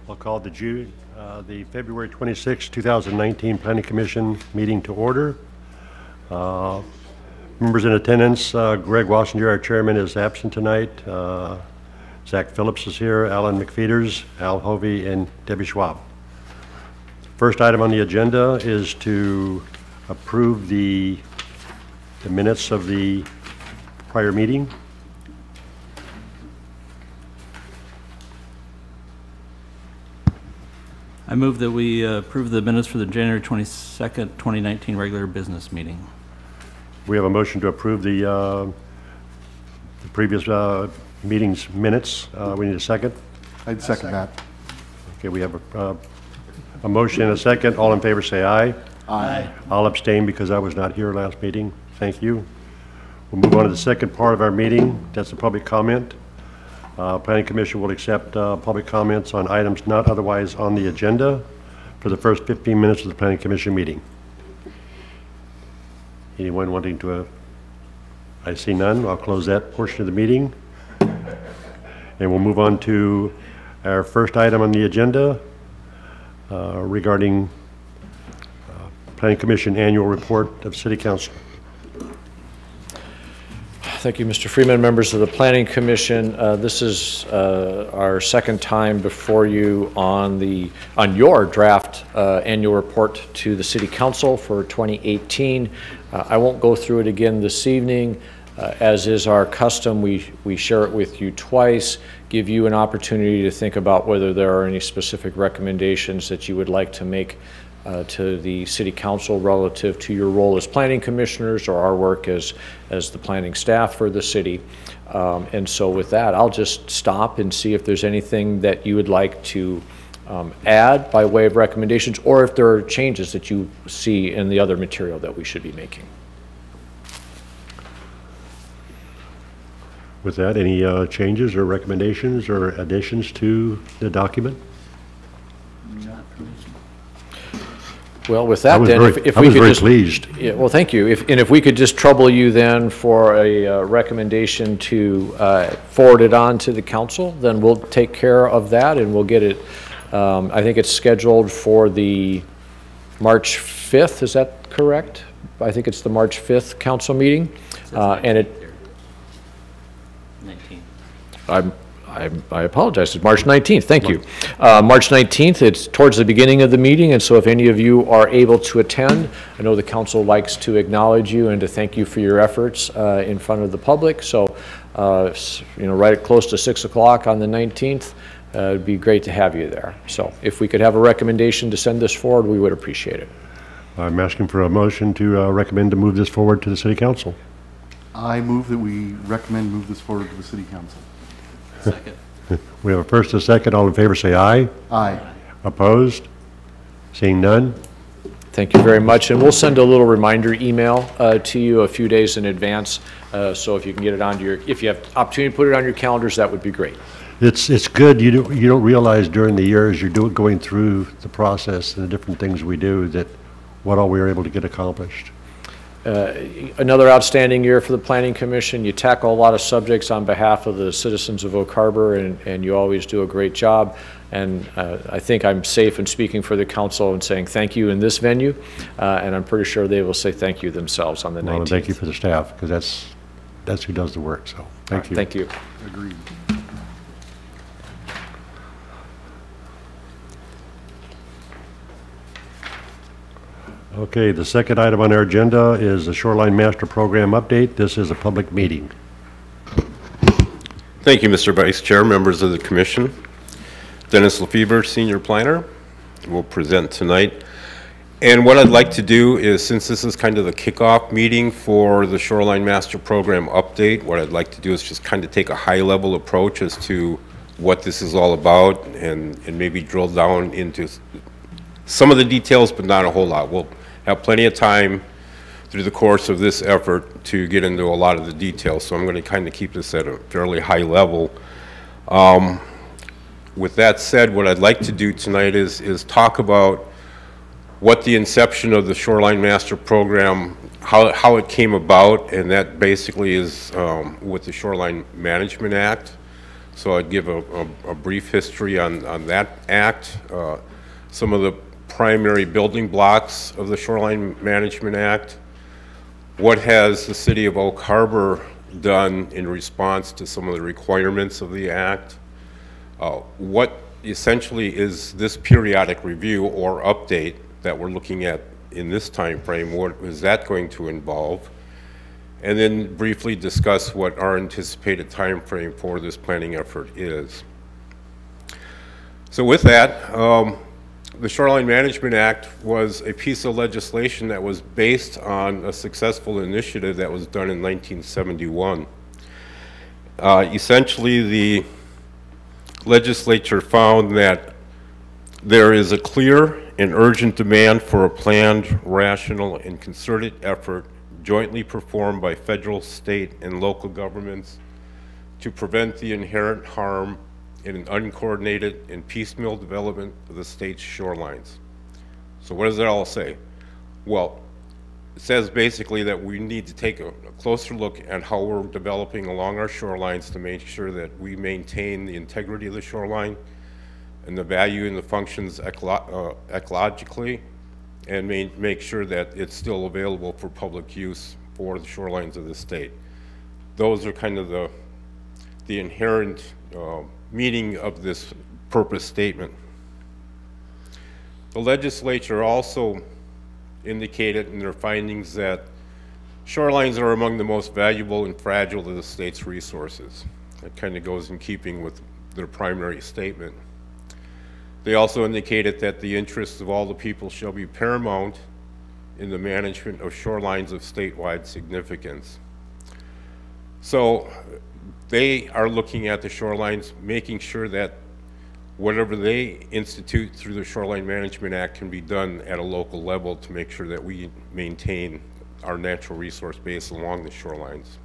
I'll call the February 26, 2019 Planning Commission meeting to order. Members in attendance, Greg Wassinger, our chairman, is absent tonight. Zach Phillips is here, Alan McFeeters, Al Hovey, and Debbie Schwab. First item on the agenda is to approve the minutes of the prior meeting. I move that we approve the minutes for the January 22nd, 2019 regular business meeting. We have a motion to approve the previous meeting's minutes. We need a second. I'd second that. Okay, we have a motion and a second. All in favor say aye. Aye. I'll abstain because I was not here last meeting. Thank you. We'll move on to the second part of our meeting. That's the public comment. Planning Commission will accept public comments on items not otherwise on the agenda for the first 15 minutes of the Planning Commission meeting. Anyone wanting to? I see none. I'll close that portion of the meeting. And we'll move on to our first item on the agenda regarding Planning Commission annual report of City Council. Thank you, Mr. Freeman, members of the Planning Commission. This is our second time before you on your draft annual report to the City Council for 2018. I won't go through it again this evening. As is our custom, we share it with you twice, give you an opportunity to think about whether there are any specific recommendations that you would like to make to the City Council relative to your role as planning commissioners or our work as the planning staff for the city. And so with that, I'll just stop and see if there's anything that you would like to add by way of recommendations, or if there are changes that you see in the other material that we should be making. With that, any changes or recommendations or additions to the document? Well, with that, then, if I we was could very just, pleased. Yeah, well, thank you. If we could just trouble you then for a recommendation to forward it on to the council, then we'll take care of that and we'll get it. I think it's scheduled for the March 5th. Is that correct? I think it's the March 5th council meeting, and it. 19. I apologize. It's March 19th. Thank you. March 19th, it's towards the beginning of the meeting, and so if any of you are able to attend, I know the council likes to acknowledge you and to thank you for your efforts in front of the public. So, right at close to 6 o'clock on the 19th, it'd be great to have you there. So if we could have a recommendation to send this forward, we would appreciate it. I'm asking for a motion to recommend to move this forward to the City Council. I move that we recommend move this forward to the City Council. Second. We have a first and a second. All in favor say aye. Aye. Opposed? Seeing none? Thank you very much. And we'll send a little reminder email to you a few days in advance. So if you can get it onto if you have opportunity to put it on your calendars, that would be great. It's good. You don't realize during the years you're going through the process and the different things we do that what all we were able to get accomplished. Another outstanding year for the Planning Commission. You tackle a lot of subjects on behalf of the citizens of Oak Harbor, and you always do a great job. And I think I'm safe in speaking for the council and saying thank you in this venue, and I'm pretty sure they will say thank you themselves on the 19th. And thank you for the staff, because that's who does the work. So thank you. Thank you. Agreed. Okay, the second item on our agenda is the Shoreline Master Program update. This is a public meeting. Thank you, Mr. Vice Chair, members of the Commission. Dennis Lefebvre, Senior Planner, will present tonight. And what I'd like to do is, since this is kind of the kickoff meeting for the Shoreline Master Program update, what I'd like to do is just kind of take a high-level approach as to what this is all about and maybe drill down into some of the details, but not a whole lot. We'll have plenty of time through the course of this effort to get into a lot of the details, so I'm going to kind of keep this at a fairly high level. With that said, what I'd like to do tonight is talk about what the inception of the Shoreline Master Program, how it came about, and that basically is with the Shoreline Management Act. So I'd give a brief history on that act, some of the primary building blocks of the Shoreline Management Act, what has the City of Oak Harbor done in response to some of the requirements of the act, what essentially is this periodic review or update that we're looking at in this time frame, what is that going to involve, and then briefly discuss what our anticipated time frame for this planning effort is. So with that, the Shoreline Management Act was a piece of legislation that was based on a successful initiative that was done in 1971. Essentially, the legislature found that there is a clear and urgent demand for a planned, rational, and concerted effort jointly performed by federal, state, and local governments to prevent the inherent harm in an uncoordinated and piecemeal development of the state's shorelines. So what does that all say? Well, it says basically that we need to take a closer look at how we're developing along our shorelines to make sure that we maintain the integrity of the shoreline and the value and the functions ecologically, and make sure that it's still available for public use for the shorelines of the state. Those are kind of the inherent meaning of this purpose statement. The legislature also indicated in their findings that shorelines are among the most valuable and fragile of the state's resources. That kind of goes in keeping with their primary statement. They also indicated that the interests of all the people shall be paramount in the management of shorelines of statewide significance. So they are looking at the shorelines, making sure that whatever they institute through the Shoreline Management Act can be done at a local level to make sure that we maintain our natural resource base along the shorelines.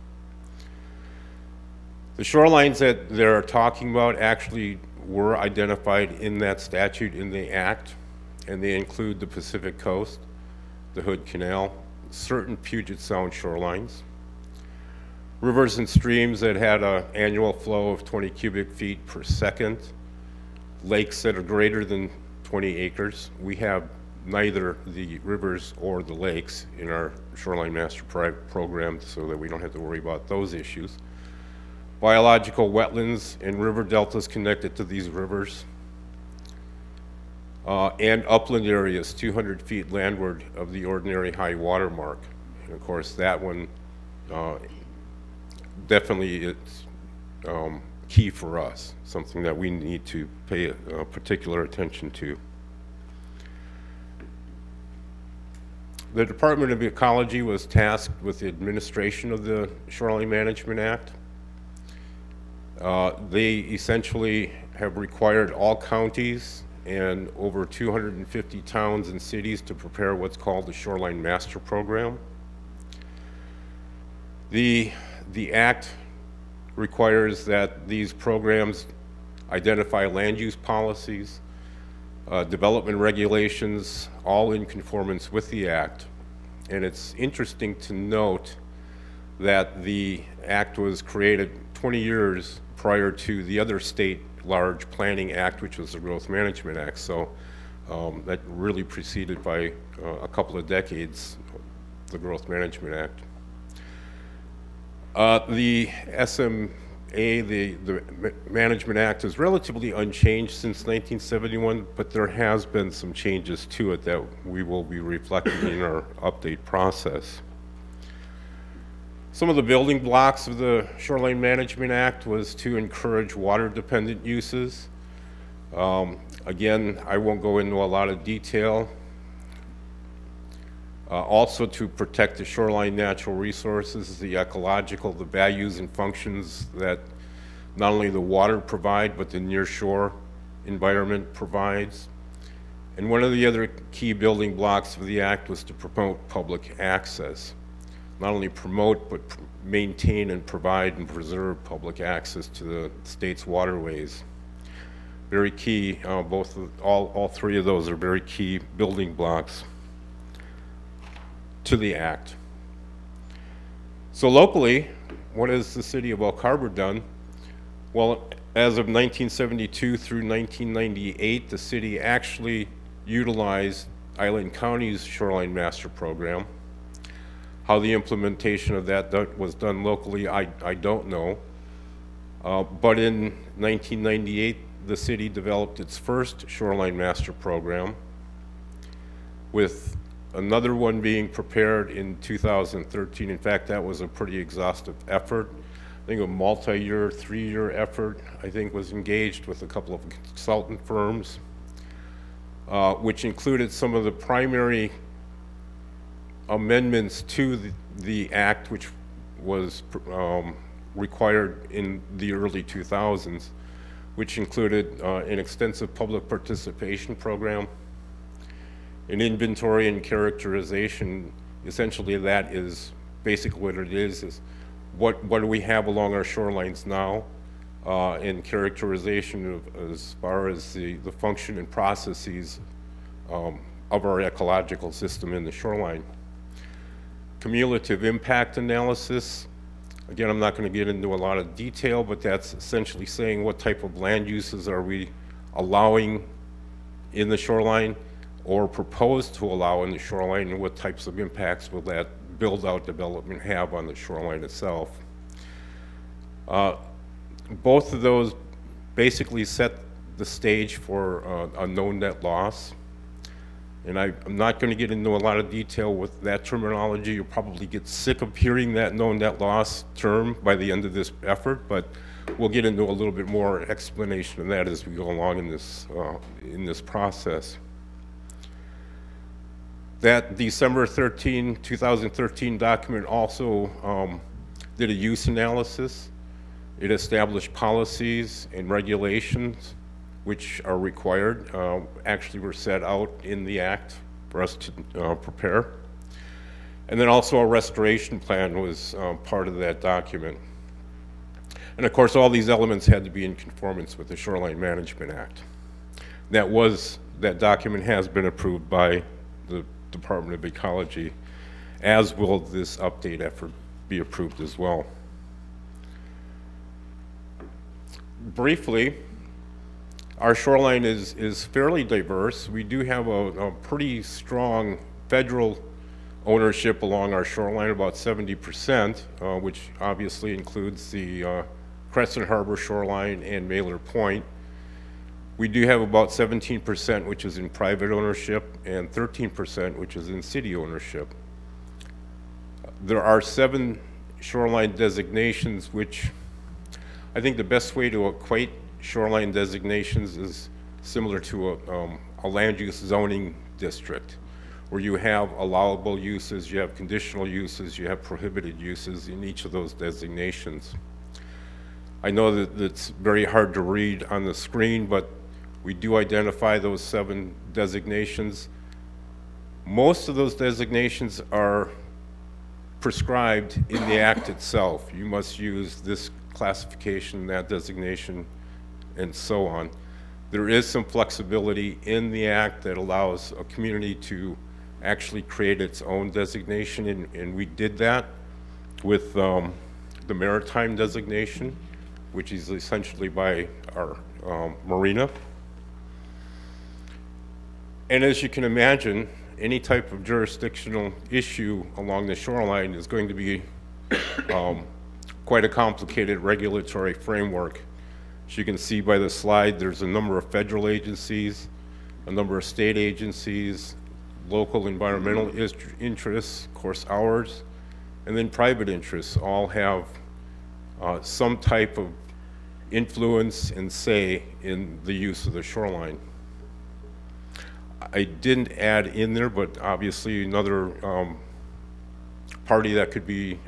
The shorelines that they're talking about actually were identified in that statute in the act, and they include the Pacific Coast, the Hood Canal, certain Puget Sound shorelines, rivers and streams that had an annual flow of 20 cubic feet per second, lakes that are greater than 20 acres. We have neither the rivers or the lakes in our Shoreline Master Program, so that we don't have to worry about those issues. Biological wetlands and river deltas connected to these rivers, and upland areas 200 feet landward of the ordinary high water mark. And of course, that one definitely it's key for us, something that we need to pay particular attention to. The Department of Ecology was tasked with the administration of the Shoreline Management Act. They essentially have required all counties and over 250 towns and cities to prepare what's called the Shoreline Master Program. The Act requires that these programs identify land use policies, development regulations, all in conformance with the Act. And it's interesting to note that the Act was created 20 years prior to the other state large planning act, which was the Growth Management Act. So that really preceded by a couple of decades, the Growth Management Act. The SMA, the Management Act, is relatively unchanged since 1971, but there has been some changes to it that we will be reflecting in our update process. Some of the building blocks of the Shoreline Management Act was to encourage water-dependent uses. Again, I won't go into a lot of detail. Also to protect the shoreline natural resources, the ecological, the values and functions that not only the water provide, but the near-shore environment provides. And one of the other key building blocks of the Act was to promote public access. Not only promote, but maintain and provide and preserve public access to the state's waterways. very key. All three of those are very key building blocks to the act. So locally, what has the city of Elk Harbor done? Well, as of 1972 through 1998, the city actually utilized Island County's Shoreline Master Program. How the implementation of that was done locally, I don't know. But in 1998, the city developed its first Shoreline Master Program, with another one being prepared in 2013. In fact, that was a pretty exhaustive effort. I think a multi-year, 3-year effort, I think, was engaged with a couple of consultant firms, which included some of the primary amendments to the act, which was required in the early 2000s, which included an extensive public participation program, an inventory and characterization. Essentially, that is basically what it is what do we have along our shorelines now, and characterization of as far as the function and processes of our ecological system in the shoreline. Cumulative impact analysis. Again, I'm not going to get into a lot of detail, but that's essentially saying what type of land uses are we allowing in the shoreline or proposed to allow in the shoreline, and what types of impacts will that build-out development have on the shoreline itself. Both of those basically set the stage for a known net loss. And I'm not going to get into a lot of detail with that terminology. You'll probably get sick of hearing that known net loss term by the end of this effort, but we'll get into a little bit more explanation of that as we go along in this process. That December 2013 document also did a use analysis. It established policies and regulations which are required, actually were set out in the act for us to prepare. And then also a restoration plan was part of that document. And of course, all these elements had to be in conformance with the Shoreline Management Act. That document has been approved by the Department of Ecology, as will this update effort be approved as well. Briefly, our shoreline is fairly diverse. We do have a pretty strong federal ownership along our shoreline, about 70%, which obviously includes the Crescent Harbor shoreline and Mailer Point. We do have about 17% which is in private ownership and 13% which is in city ownership. There are 7 shoreline designations, which I think the best way to equate shoreline designations is similar to a land use zoning district, where you have allowable uses, you have conditional uses, you have prohibited uses in each of those designations. I know that it's very hard to read on the screen, but we do identify those 7 designations. Most of those designations are prescribed in the act itself. You must use this classification, that designation, and so on. There is some flexibility in the act that allows a community to actually create its own designation, and we did that with the maritime designation, which is essentially by our marina. And as you can imagine, any type of jurisdictional issue along the shoreline is going to be quite a complicated regulatory framework. As you can see by the slide, there's a number of federal agencies, a number of state agencies, local environmental interests, of course ours, and then private interests all have some type of influence and say in the use of the shoreline. I didn't add in there, but obviously another party that could be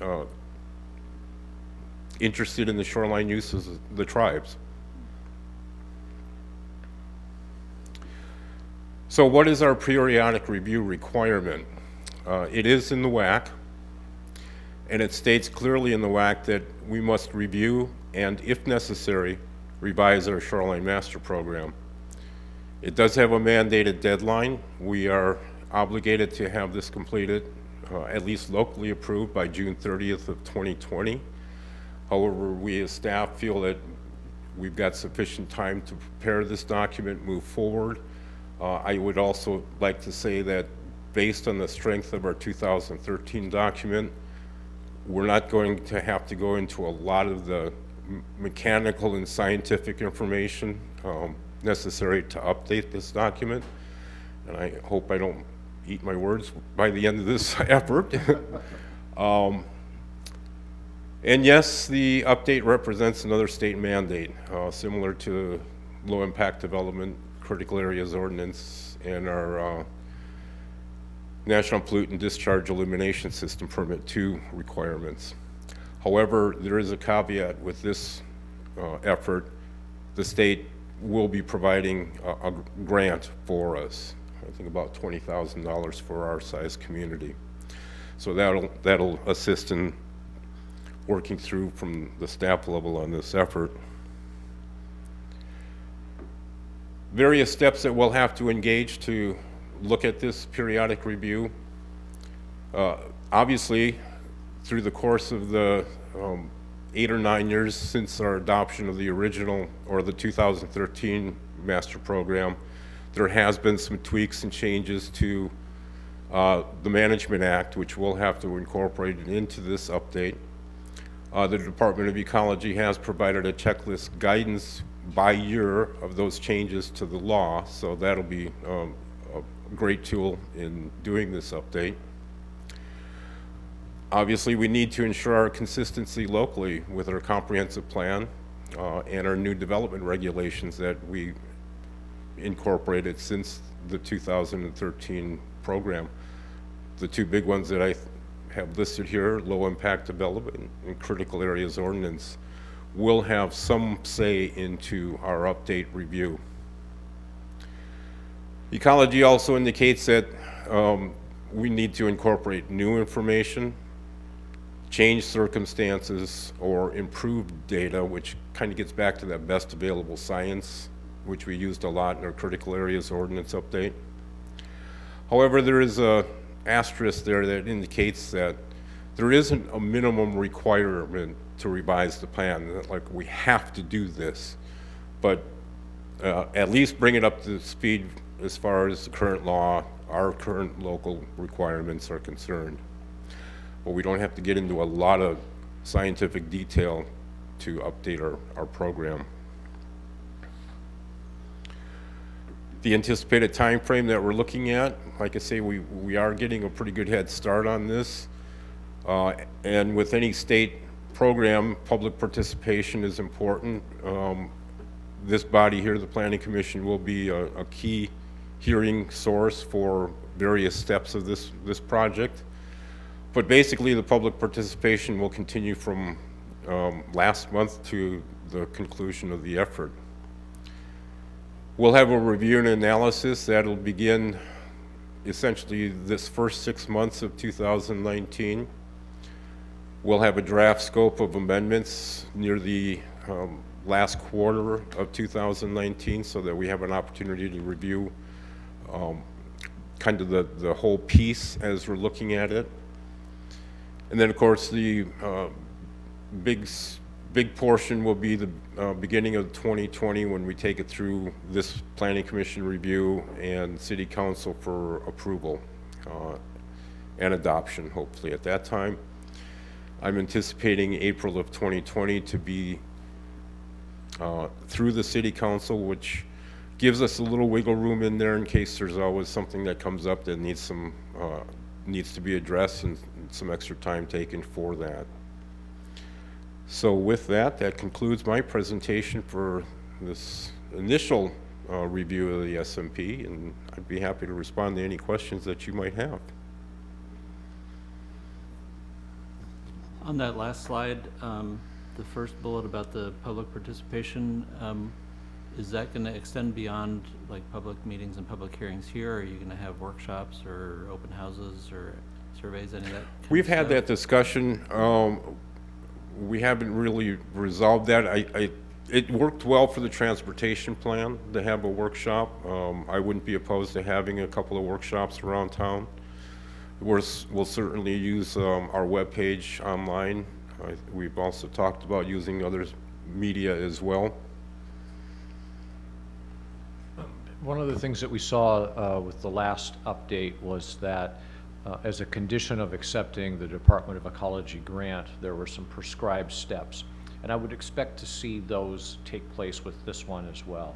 interested in the shoreline use is the tribes. So what is our periodic review requirement? It is in the WAC, and it states clearly in the WAC that we must review and, if necessary, revise our shoreline master program. It does have a mandated deadline. We are obligated to have this completed, at least locally approved, by June 30th of 2020. However, we as staff feel that we've got sufficient time to prepare this document, move forward. I would also like to say that based on the strength of our 2013 document, we're not going to have to go into a lot of the mechanical and scientific information necessary to update this document. And I hope I don't eat my words by the end of this effort. And yes, the update represents another state mandate, similar to low impact development, critical areas ordinance, and our National Pollutant Discharge Elimination System Permit 2 requirements. However, there is a caveat with this effort. The state will be providing a grant for us, I think about $20,000 for our size community. So that'll assist in working through from the staff level on this effort. Various steps that we'll have to engage to look at this periodic review. Obviously, through the course of the 8 or 9 years since our adoption of the original or the 2013 master program, there has been some tweaks and changes to the Management Act, which we'll have to incorporate into this update. The Department of Ecology has provided a checklist guidance by year of those changes to the law, so that'll be a great tool in doing this update. Obviously, we need to ensure our consistency locally with our comprehensive plan and our new development regulations that we incorporated since the 2013 program. The two big ones that I have listed here, low impact development and critical areas ordinance, will have some say into our update review. Ecology also indicates that we need to incorporate new information, change circumstances, or improved data, which kind of gets back to that best available science, which we used a lot in our critical areas ordinance update. However, there is a asterisk there that indicates that there isn't a minimum requirement to revise the plan, like we have to do this, but at least bring it up to speed as far as the current law, our current local requirements are concerned. But we don't have to get into a lot of scientific detail to update our program. The anticipated time frame that we're looking at, like I say, we are getting a pretty good head start on this. And with any state program, public participation is important. This body here, the Planning Commission, will be a key hearing source for various steps of this project. But basically, the public participation will continue from last month to the conclusion of the effort. We'll have a review and analysis that'll begin essentially this first 6 months of 2019. We'll have a draft scope of amendments near the last quarter of 2019 so that we have an opportunity to review kind of the whole piece as we're looking at it. And then, of course, the big portion will be the beginning of 2020 when we take it through this Planning Commission review and City Council for approval and adoption, hopefully at that time. I'm anticipating April of 2020 to be through the City Council, which gives us a little wiggle room in there in case there's always something that comes up that needs to be addressed and some extra time taken for that. So with that, that concludes my presentation for this initial review of the SMP, and I'd be happy to respond to any questions that you might have. On that last slide, the first bullet about the public participation, is that going to extend beyond like public meetings and public hearings here? Or are you going to have workshops or open houses or surveys, any of that kind of We've had stuff? that discussion. We haven't really resolved that. It worked well for the transportation plan to have a workshop. I wouldn't be opposed to having a couple of workshops around town. We'll certainly use our webpage online. We've also talked about using other media as well. One of the things that we saw with the last update was that as a condition of accepting the Department of Ecology grant, there were some prescribed steps. And I would expect to see those take place with this one as well.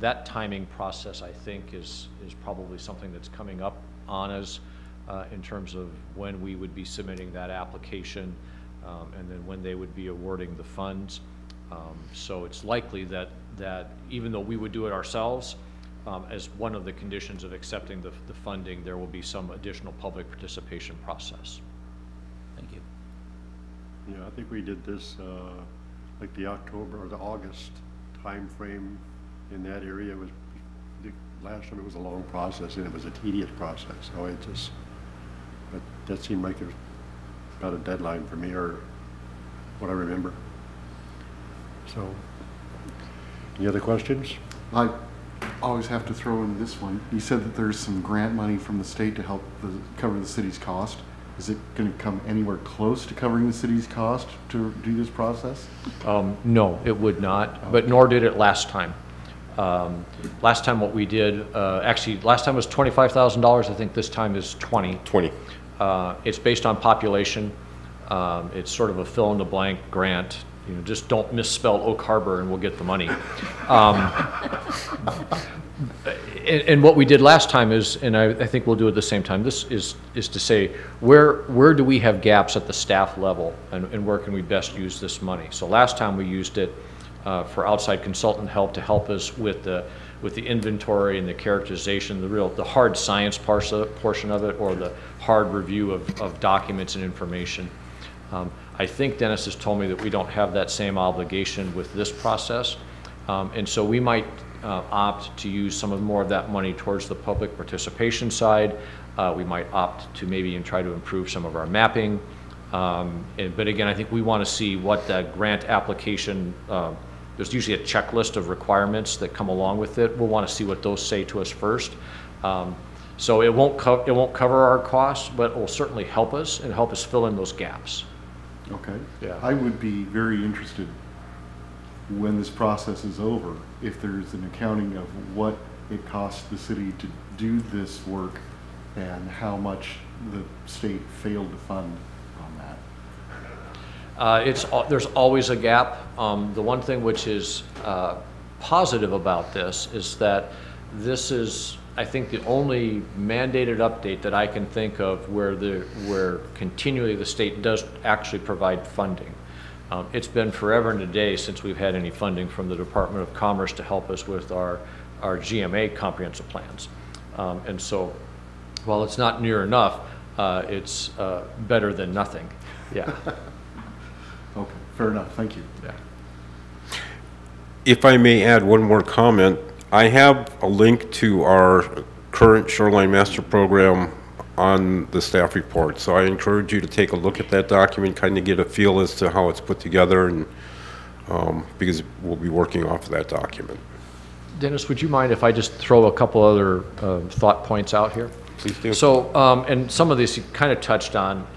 That timing process, I think, is probably something that's coming up on us in terms of when we would be submitting that application and then when they would be awarding the funds. So it's likely that even though we would do it ourselves, as one of the conditions of accepting the funding, there will be some additional public participation process. Thank you. Yeah, I think we did this like the October or the August time frame in that area. Was the last time it was a long process and it was a tedious process. So it just, but that seemed like there's about a deadline for me, or what I remember. So, any other questions? I always have to throw in this one. You said that there's some grant money from the state to help cover the city's cost. Is it going to come anywhere close to covering the city's cost to do this process? No, it would not, but nor did it last time. Last time what we did, actually last time was $25,000. I think this time is 20. 20. It's based on population. It's sort of a fill-in-the-blank grant. You know, just don't misspell Oak Harbor and we'll get the money. And what we did last time is, and I think we'll do it the same time, this is to say, where do we have gaps at the staff level and where can we best use this money? So last time we used it for outside consultant help to help us with the inventory and the characterization, the hard science portion of it, or the hard review of documents and information. I think Dennis has told me that we don't have that same obligation with this process, and so we might opt to use some more of that money towards the public participation side. We might opt to maybe try to improve some of our mapping. But again, I think we want to see what the grant application, there's usually a checklist of requirements that come along with it. We'll want to see what those say to us first. So it won't cover our costs, but it will certainly help us and help us fill in those gaps. Okay. Yeah. I would be very interested when this process is over, if there's an accounting of what it costs the city to do this work and how much the state failed to fund on that. There's always a gap. The one thing which is positive about this is that this is, I think, the only mandated update that I can think of where continually the state does actually provide funding. It's been forever and a day since we've had any funding from the Department of Commerce to help us with our GMA comprehensive plans. And so while it's not near enough, it's better than nothing. Yeah. Okay, fair enough. Thank you. Yeah. If I may add one more comment, I have a link to our current Shoreline Master Program on the staff report. So I encourage you to take a look at that document, kind of get a feel as to how it's put together, and because we'll be working off of that document. Dennis, would you mind if I just throw a couple other thought points out here? Please do. So, and some of this you kind of touched on.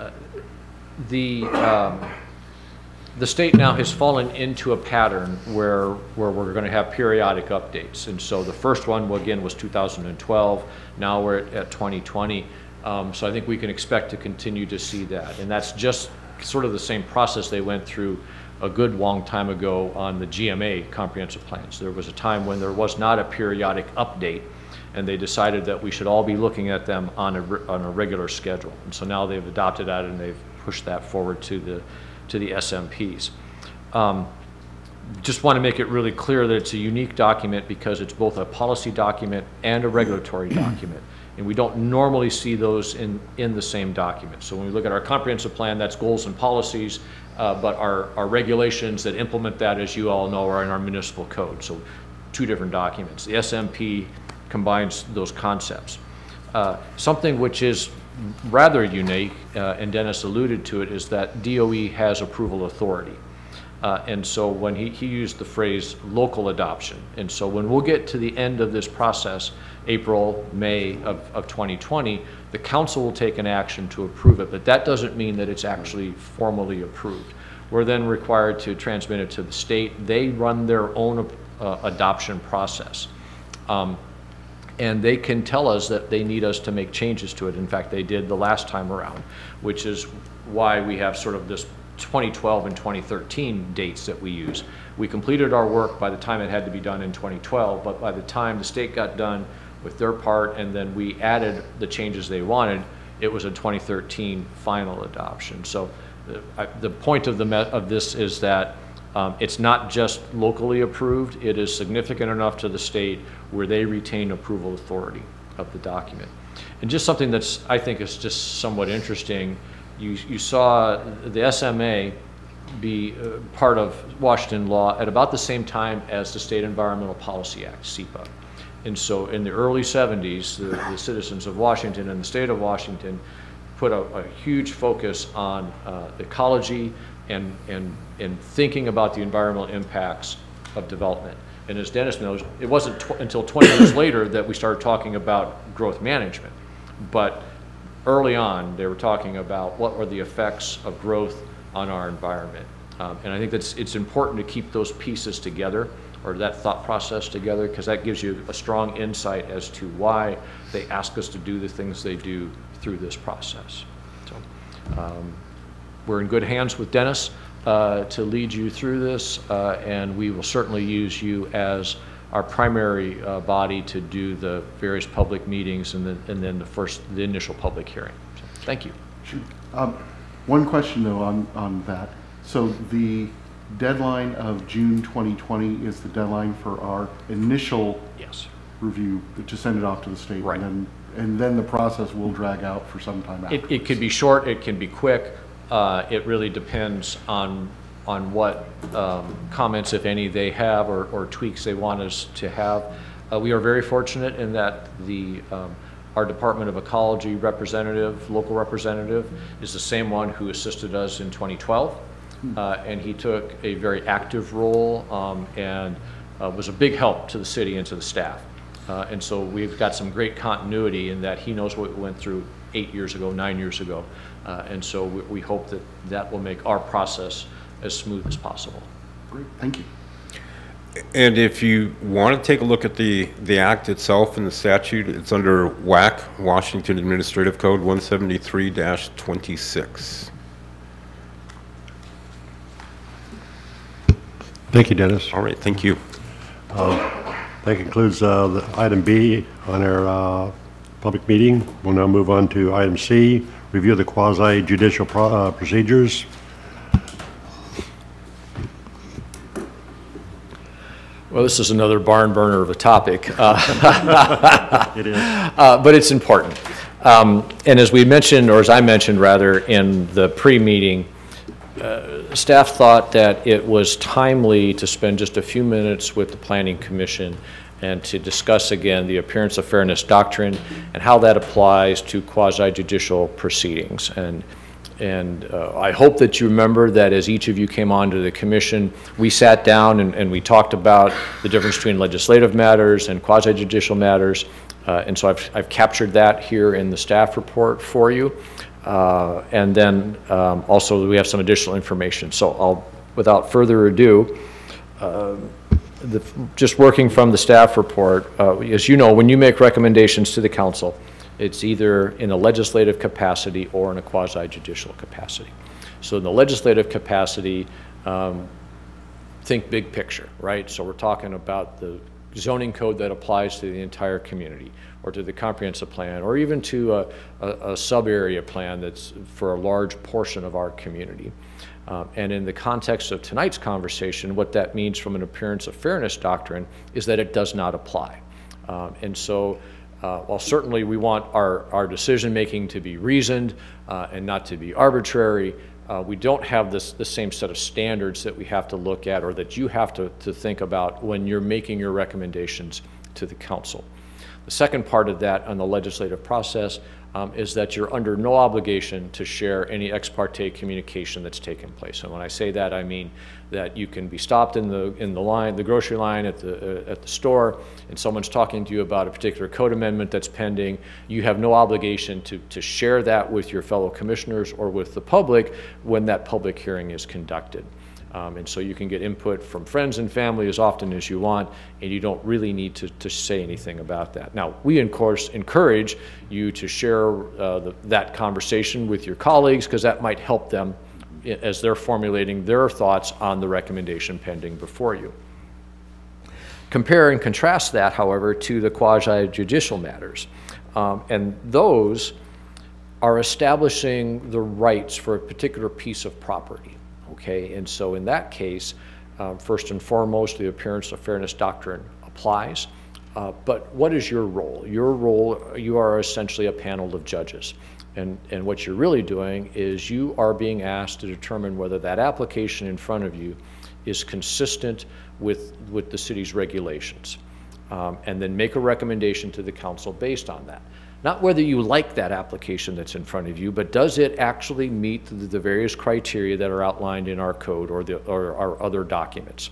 The state now has fallen into a pattern where we're going to have periodic updates. And so the first one, again, was 2012. Now we're at 2020. So I think we can expect to continue to see that. And that's just sort of the same process they went through a good long time ago on the GMA comprehensive plans. There was a time when there was not a periodic update, and they decided that we should all be looking at them on a regular schedule. And so now they've adopted that and they've pushed that forward to the SMPs. Just want to make it really clear that it's a unique document because it's both a policy document and a regulatory document. And we don't normally see those in the same document. So when we look at our comprehensive plan, that's goals and policies, but our regulations that implement that, as you all know, are in our municipal code. So two different documents. The SMP combines those concepts. Something which is rather unique, and Dennis alluded to it, is that DOE has approval authority. And so when he used the phrase local adoption. And so when we'll get to the end of this process, April, May of 2020, the council will take an action to approve it, but that doesn't mean that it's actually formally approved. We're then required to transmit it to the state. They run their own adoption process. And they can tell us that they need us to make changes to it. In fact, they did the last time around, which is why we have sort of this 2012 and 2013 dates that we use. We completed our work by the time it had to be done in 2012, but by the time the state got done with their part and then we added the changes they wanted, it was a 2013 final adoption. So the point of this is that it's not just locally approved, it is significant enough to the state where they retain approval authority of the document. And just something that's, I think, is just somewhat interesting, you saw the SMA be part of Washington law at about the same time as the State Environmental Policy Act, SEPA. And so in the early 70s, the citizens of Washington and the state of Washington put a huge focus on ecology and thinking about the environmental impacts of development. And as Dennis knows, it wasn't until 20 years later that we started talking about growth management. But early on, they were talking about what were the effects of growth on our environment. And I think it's important to keep those pieces together, or that thought process together, because that gives you a strong insight as to why they ask us to do the things they do through this process. So we're in good hands with Dennis to lead you through this, and we will certainly use you as our primary body to do the various public meetings and then the initial public hearing. So, thank you. Sure. One question though on that. So the deadline of June 2020 is the deadline for our initial review to send it off to the state, right? And then the process will drag out for some time after. It could be short, it can be quick. It really depends on what comments, if any, they have or tweaks they want us to have. We are very fortunate in that our Department of Ecology representative, local representative, is the same one who assisted us in 2012. And he took a very active role and was a big help to the city and to the staff. And so we've got some great continuity in that he knows what we went through 8 years ago, 9 years ago. And so we hope that will make our process as smooth as possible. Great, thank you. And if you want to take a look at the act itself and the statute, it's under WAC, Washington Administrative Code 173-26. Thank you, Dennis. All right, thank you. That concludes the item B on our public meeting. We'll now move on to item C, review the quasi-judicial procedures. Well, this is another barn burner of a topic. It is. But it's important. And as we mentioned, or as I mentioned rather, in the pre-meeting, staff thought that it was timely to spend just a few minutes with the Planning Commission and to discuss again the appearance of fairness doctrine and how that applies to quasi-judicial proceedings. And I hope that you remember that as each of you came onto the commission, we sat down and we talked about the difference between legislative matters and quasi-judicial matters. And so I've captured that here in the staff report for you. And then also we have some additional information. So without further ado, just working from the staff report, as you know, when you make recommendations to the council, it's either in a legislative capacity or in a quasi-judicial capacity. So in the legislative capacity, think big picture, right? So we're talking about the zoning code that applies to the entire community, or to the comprehensive plan, or even to a sub-area plan that's for a large portion of our community. And in the context of tonight's conversation, what that means from an appearance of fairness doctrine is that it does not apply. And so while certainly we want our decision-making to be reasoned and not to be arbitrary, we don't have the same set of standards that we have to look at or that you have to think about when you're making your recommendations to the council. The second part of that on the legislative process is that you're under no obligation to share any ex parte communication that's taken place. And when I say that, I mean that you can be stopped in the line, the grocery line at the store, and someone's talking to you about a particular code amendment that's pending. You have no obligation to share that with your fellow commissioners or with the public when that public hearing is conducted. And so you can get input from friends and family as often as you want, and you don't really need to say anything about that. Now, we, of course, encourage you to share that conversation with your colleagues, because that might help them as they're formulating their thoughts on the recommendation pending before you. Compare and contrast that, however, to the quasi-judicial matters. And those are establishing the rights for a particular piece of property. Okay, and so in that case, first and foremost, the appearance of fairness doctrine applies. But what is your role? Your role, you are essentially a panel of judges. And what you're really doing is you are being asked to determine whether that application in front of you is consistent with the city's regulations. And then make a recommendation to the council based on that. Not whether you like that application that's in front of you, but does it actually meet the various criteria that are outlined in our code or our other documents.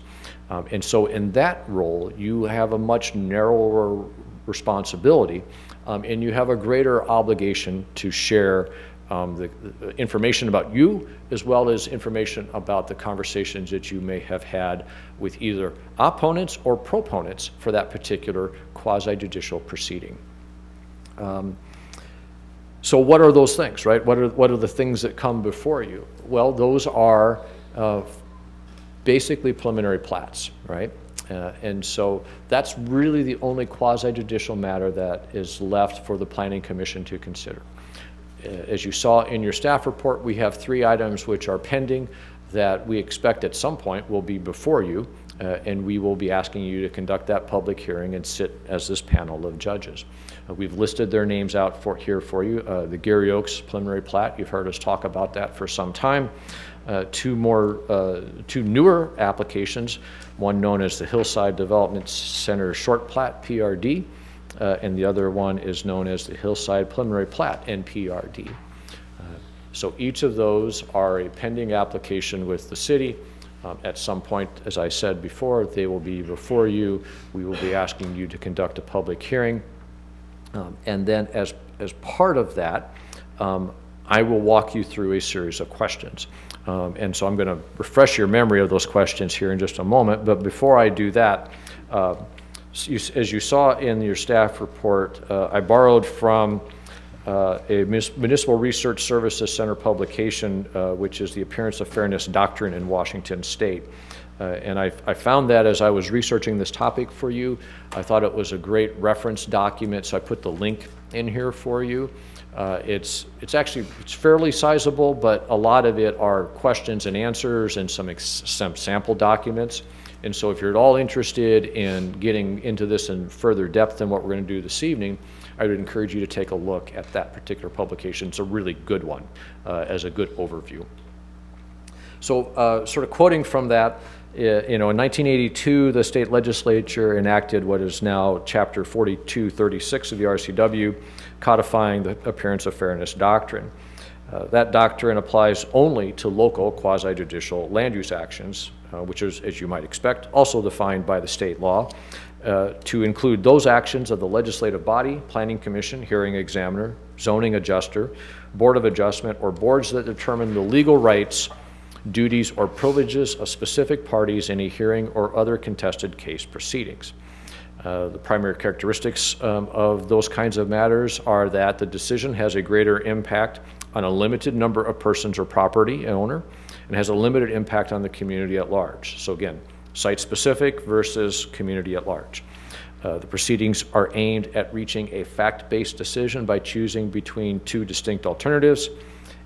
And so in that role, you have a much narrower responsibility, and you have a greater obligation to share the information about you, as well as information about the conversations that you may have had with either opponents or proponents for that particular quasi-judicial proceeding. So what are those things, right? What are the things that come before you? Well, those are basically preliminary plats, right? And so that's really the only quasi-judicial matter that is left for the Planning Commission to consider. As you saw in your staff report, we have 3 items which are pending that we expect at some point will be before you, and we will be asking you to conduct that public hearing and sit as this panel of judges. We've listed their names out here for you. The Gary Oaks preliminary plat, you've heard us talk about that for some time. 2 newer applications, one known as the Hillside Development Center Short Plat, PRD, and the other one is known as the Hillside Preliminary Plat, NPRD. So each of those are a pending application with the city. At some point, as I said before, they will be before you. We will be asking you to conduct a public hearing. And then as part of that, I will walk you through a series of questions. And so I'm going to refresh your memory of those questions here in just a moment. But before I do that, as you saw in your staff report, I borrowed from a Municipal Research Services Center publication, which is the Appearance of Fairness Doctrine in Washington State. And I found that as I was researching this topic for you, I thought it was a great reference document, so I put the link in here for you. It's fairly sizable, but a lot of it are questions and answers and some sample documents. And so if you're at all interested in getting into this in further depth than what we're going to do this evening, I would encourage you to take a look at that particular publication. It's a really good one as a good overview. So sort of quoting from that, in 1982, the state legislature enacted what is now Chapter 4236 of the RCW, codifying the Appearance of Fairness doctrine. That doctrine applies only to local quasi-judicial land use actions, which is, as you might expect, also defined by the state law, to include those actions of the legislative body, planning commission, hearing examiner, zoning adjuster, board of adjustment, or boards that determine the legal rights, duties, or privileges of specific parties in a hearing or other contested case proceedings. The primary characteristics of those kinds of matters are that the decision has a greater impact on a limited number of persons or property owner and has a limited impact on the community at large. So again, site-specific versus community at large. The proceedings are aimed at reaching a fact-based decision by choosing between 2 distinct alternatives,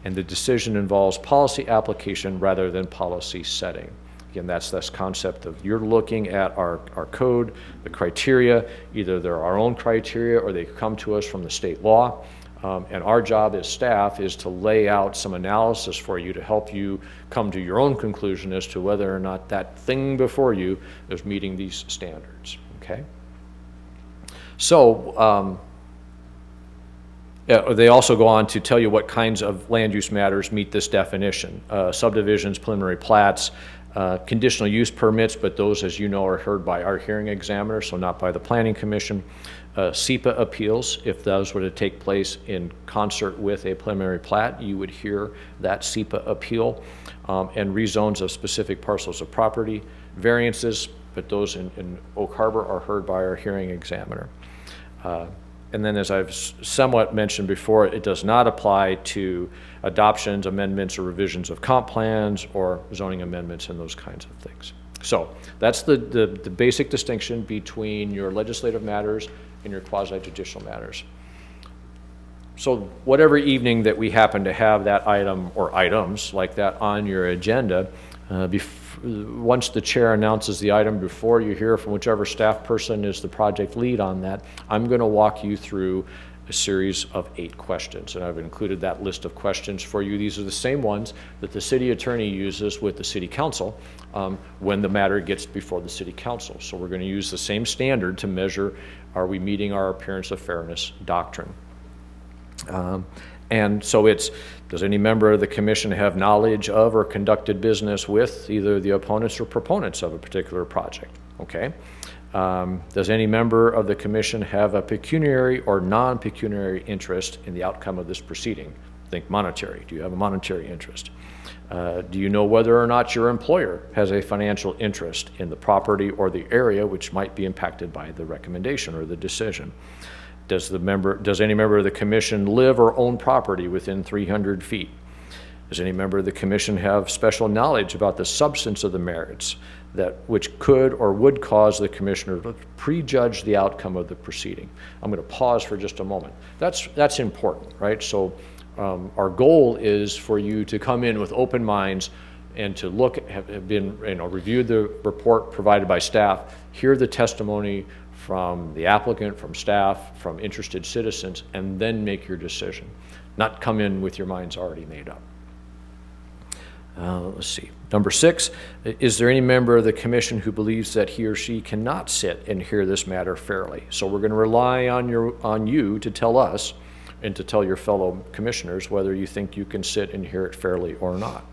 and the decision involves policy application rather than policy setting. Again, that's this concept of you're looking at our code, the criteria, either they're our own criteria or they come to us from the state law. And our job as staff is to lay out some analysis for you to help you come to your own conclusion as to whether or not that thing before you is meeting these standards, okay? So, they also go on to tell you what kinds of land use matters meet this definition. Subdivisions, preliminary plats, Conditional use permits, but those, as you know, are heard by our hearing examiner, so not by the Planning Commission. SEPA appeals, if those were to take place in concert with a preliminary plat, you would hear that SEPA appeal, and rezones of specific parcels of property. Variances, but those in Oak Harbor are heard by our hearing examiner. And then, as I've somewhat mentioned before, it does not apply to adoptions, amendments, or revisions of comp plans or zoning amendments and those kinds of things. So that's the basic distinction between your legislative matters and your quasi-judicial matters. So whatever evening that we happen to have that item or items like that on your agenda, once the chair announces the item, before you hear from whichever staff person is the project lead on that, I'm going to walk you through a series of 8 questions, and I've included that list of questions for you. These are the same ones that the city attorney uses with the city council when the matter gets before the city council. So we're going to use the same standard to measure, are we meeting our appearance of fairness doctrine? And so it's, does any member of the commission have knowledge of or conducted business with either the opponents or proponents of a particular project? Okay. Does any member of the commission have a pecuniary or non-pecuniary interest in the outcome of this proceeding? Think monetary. Do you have a monetary interest? Do you know whether or not your employer has a financial interest in the property or the area which might be impacted by the recommendation or the decision? Does any member of the commission live or own property within 300 feet? Does any member of the commission have special knowledge about the substance of the merits which could or would cause the commissioner to prejudge the outcome of the proceeding? I'm going to pause for just a moment. That's important, right? So our goal is for you to come in with open minds and to have been, reviewed the report provided by staff, hear the testimony from the applicant, from staff, from interested citizens, and then make your decision. Not come in with your minds already made up. Let's see. Number 6, is there any member of the commission who believes that he or she cannot sit and hear this matter fairly? So we're going to rely on you to tell us and to tell your fellow commissioners whether you think you can sit and hear it fairly or not.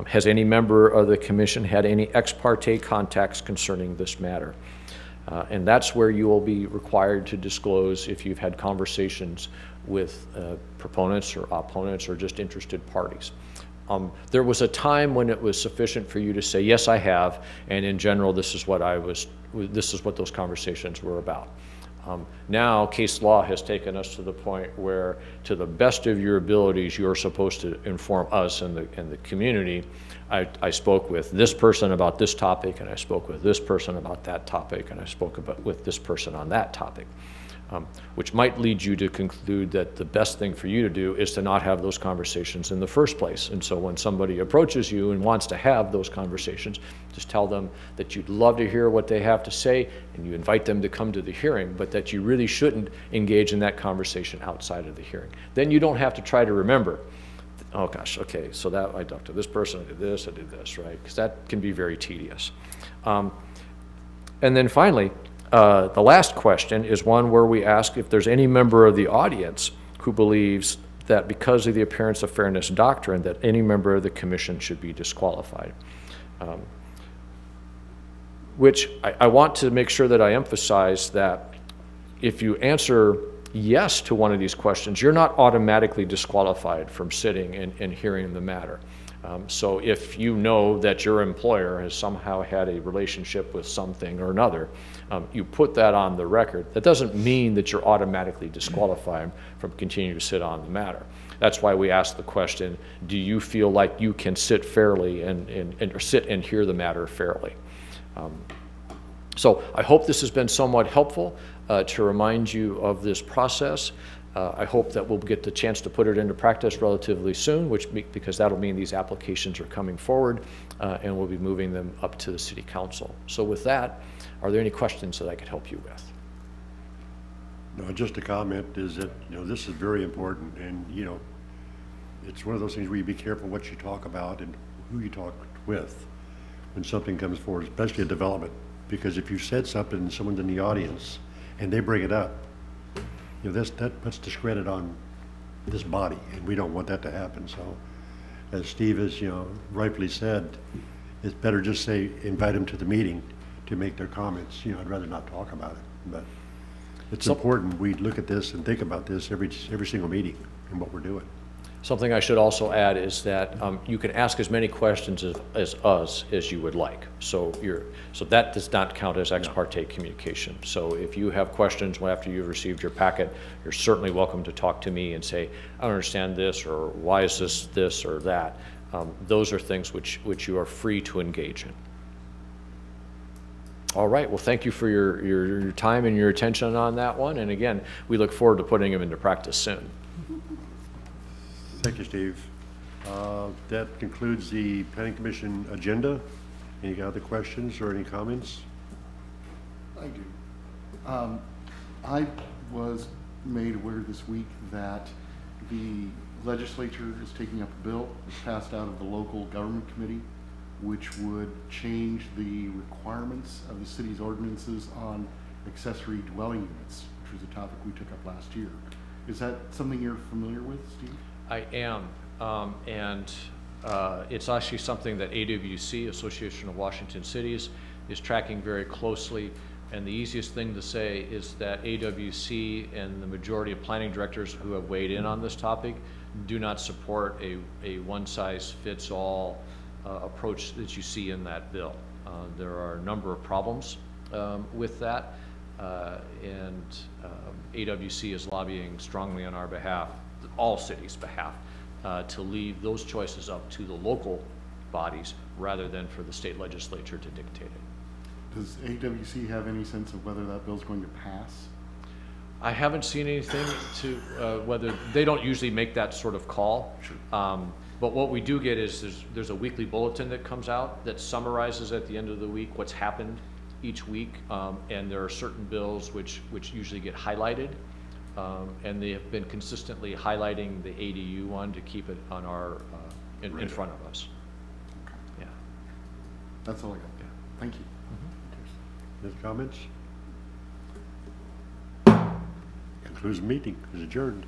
Has any member of the commission had any ex parte contacts concerning this matter? And that's where you will be required to disclose if you've had conversations with proponents or opponents or just interested parties. There was a time when it was sufficient for you to say, yes, I have, and in general, this is what those conversations were about. Now, case law has taken us to the point where, to the best of your abilities, you're supposed to inform us and the community. I spoke with this person about this topic, and I spoke with this person about that topic, and I spoke with this person on that topic, which might lead you to conclude that the best thing for you to do is to not have those conversations in the first place. And so when somebody approaches you and wants to have those conversations, just tell them that you'd love to hear what they have to say, and you invite them to come to the hearing, but that you really shouldn't engage in that conversation outside of the hearing. Then you don't have to try to remember, oh gosh, okay, so that I talked to this person, I did this, right? Because that can be very tedious. And then finally, the last question is one where we ask if there's any member of the audience who believes that because of the appearance of fairness doctrine that any member of the commission should be disqualified. Which I want to make sure that I emphasize that if you answer yes to one of these questions, you're not automatically disqualified from sitting and hearing the matter. So if you know that your employer has somehow had a relationship with something or another, you put that on the record. That doesn't mean that you're automatically disqualified from continuing to sit on the matter. That's why we ask the question, do you feel like you can sit fairly or sit and hear the matter fairly? So I hope this has been somewhat helpful to remind you of this process. I hope that we'll get the chance to put it into practice relatively soon, because that'll mean these applications are coming forward and we'll be moving them up to the City Council. So with that, are there any questions that I could help you with? No, just a comment is that, this is very important, and, it's one of those things where you be careful what you talk about and who you talk with when something comes forward, especially a development, because if you said something and someone's in the audience and they bring it up, that puts discredit on this body, and we don't want that to happen. So, as Steve has, rightfully said, it's better just say, invite them to the meeting to make their comments. You know, I'd rather not talk about it, but it's important we look at this and think about this every single meeting and what we're doing. Something I should also add is that you can ask as many questions as us as you would like. So that does not count as ex parte communication. So if you have questions after you've received your packet, you're certainly welcome to talk to me and say, I don't understand this, or why is this or that. Those are things which you are free to engage in. All right, well, thank you for your time and your attention on that one. And again, we look forward to putting them into practice soon. Thank you, Steve. That concludes the Planning Commission agenda. Any other questions or any comments? I do. I was made aware this week that the legislature is taking up a bill that's passed out of the local government committee, which would change the requirements of the city's ordinances on accessory dwelling units, which was a topic we took up last year. Is that something you're familiar with, Steve? I am, and it's actually something that AWC, Association of Washington Cities, is tracking very closely. And the easiest thing to say is that AWC and the majority of planning directors who have weighed in on this topic do not support a one-size-fits-all approach that you see in that bill. There are a number of problems with that, and AWC is lobbying strongly on our behalf, all cities' behalf, to leave those choices up to the local bodies rather than for the state legislature to dictate it. Does AWC have any sense of whether that bill's going to pass? I haven't seen anything to whether, they don't usually make that sort of call. Sure. But what we do get is there's a weekly bulletin that comes out that summarizes at the end of the week what's happened each week, and there are certain bills which usually get highlighted, and they have been consistently highlighting the ADU one to keep it on our in front of us. Okay. Yeah. That's all I got. Yeah. Thank you. Any comments? Concludes the meeting. It's adjourned.